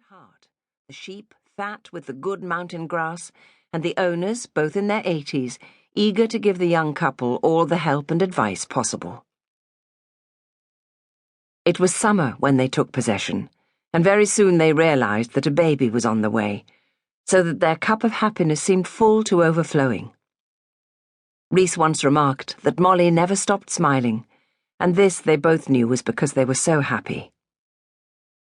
heart, the sheep fat with the good mountain grass, and the owners, both in their 80s, eager to give the young couple all the help and advice possible. It was summer when they took possession, and very soon they realized that a baby was on the way, so that their cup of happiness seemed full to overflowing. Rhys once remarked that Molly never stopped smiling, and this they both knew was because they were so happy.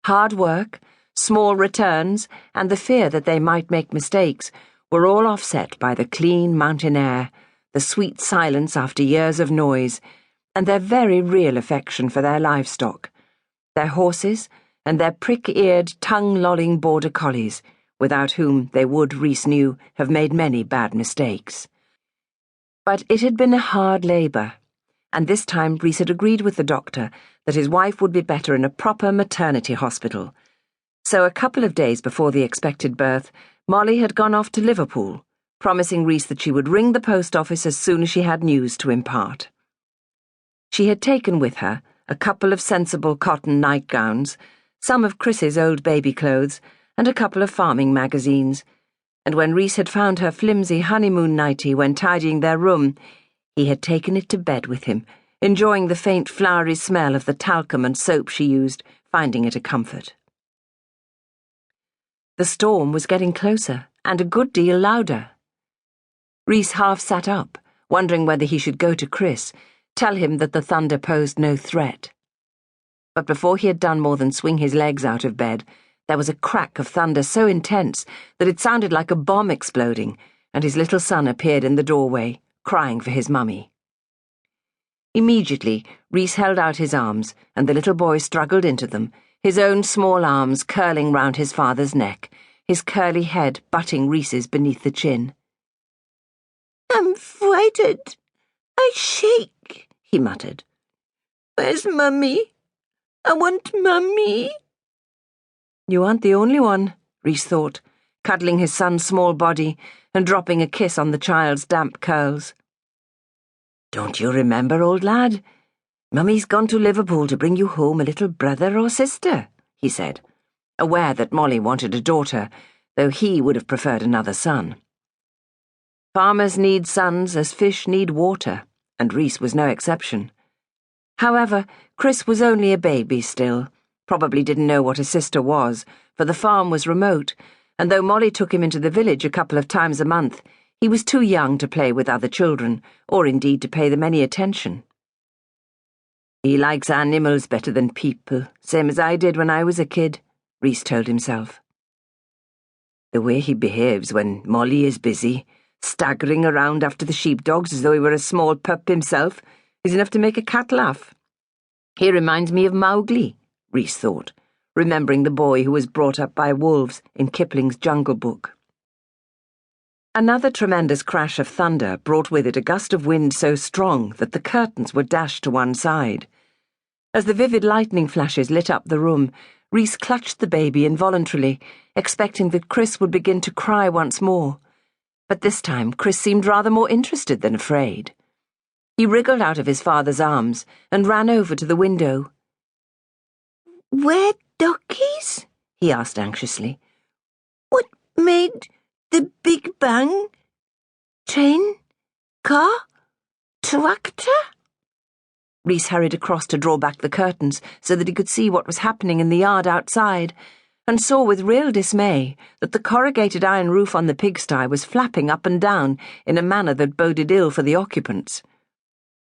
Hard work, small returns, and the fear that they might make mistakes were all offset by the clean mountain air, the sweet silence after years of noise, and their very real affection for their livestock, their horses, and their prick-eared, tongue-lolling border collies, without whom they would, Rhys knew, have made many bad mistakes. But it had been a hard labour, and this time Rhys had agreed with the doctor that his wife would be better in a proper maternity hospital. So a couple of days before the expected birth, Molly had gone off to Liverpool, promising Rhys that she would ring the post office as soon as she had news to impart. She had taken with her a couple of sensible cotton nightgowns, some of Chris's old baby clothes, and a couple of farming magazines, and when Rhys had found her flimsy honeymoon nightie when tidying their room, he had taken it to bed with him, enjoying the faint flowery smell of the talcum and soap she used, finding it a comfort. The storm was getting closer, and a good deal louder. Rhys half sat up, wondering whether he should go to Chris, tell him that the thunder posed no threat. But before he had done more than swing his legs out of bed, there was a crack of thunder so intense that it sounded like a bomb exploding, and his little son appeared in the doorway, crying for his mummy. Immediately, Rhys held out his arms, and the little boy struggled into them, his own small arms curling round his father's neck, his curly head butting Rhys's beneath the chin. "I'm frightened. I shake," he muttered. "Where's Mummy? I want Mummy." You aren't the only one, Rhys thought, cuddling his son's small body and dropping a kiss on the child's damp curls. "Don't you remember, old lad? Mummy's gone to Liverpool to bring you home a little brother or sister," he said, aware that Molly wanted a daughter, though he would have preferred another son. Farmers need sons as fish need water, and Rhys was no exception. However, Chris was only a baby still, probably didn't know what a sister was, for the farm was remote, and though Molly took him into the village a couple of times a month, he was too young to play with other children, or indeed to pay them any attention. "He likes animals better than people, same as I did when I was a kid," Rhys told himself. "The way he behaves when Molly is busy, staggering around after the sheepdogs as though he were a small pup himself, is enough to make a cat laugh. He reminds me of Mowgli," Rhys thought, remembering the boy who was brought up by wolves in Kipling's Jungle Book. Another tremendous crash of thunder brought with it a gust of wind so strong that the curtains were dashed to one side. As the vivid lightning flashes lit up the room, Rhys clutched the baby involuntarily, expecting that Chris would begin to cry once more. But this time Chris seemed rather more interested than afraid. He wriggled out of his father's arms and ran over to the window. "Where duckies?" he asked anxiously. "What made the Big Bang? Train? Car? Tractor?" Rhys hurried across to draw back the curtains so that he could see what was happening in the yard outside, and saw with real dismay that the corrugated iron roof on the pigsty was flapping up and down in a manner that boded ill for the occupants.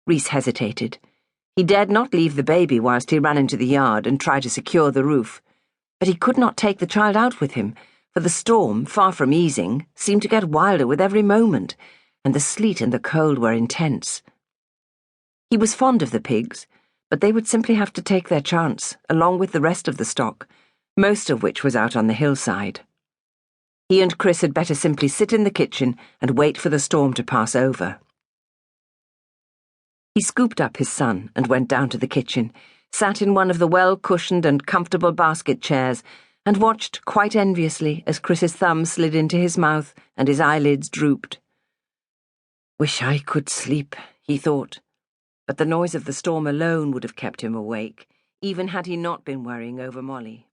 Rhys hesitated. He dared not leave the baby whilst he ran into the yard and tried to secure the roof, but he could not take the child out with him, for the storm, far from easing, seemed to get wilder with every moment, and the sleet and the cold were intense. He was fond of the pigs, but they would simply have to take their chance, along with the rest of the stock, most of which was out on the hillside. He and Chris had better simply sit in the kitchen and wait for the storm to pass over. He scooped up his son and went down to the kitchen, sat in one of the well-cushioned and comfortable basket chairs, and watched quite enviously as Chris's thumb slid into his mouth and his eyelids drooped. "Wish I could sleep," he thought, but the noise of the storm alone would have kept him awake, even had he not been worrying over Molly.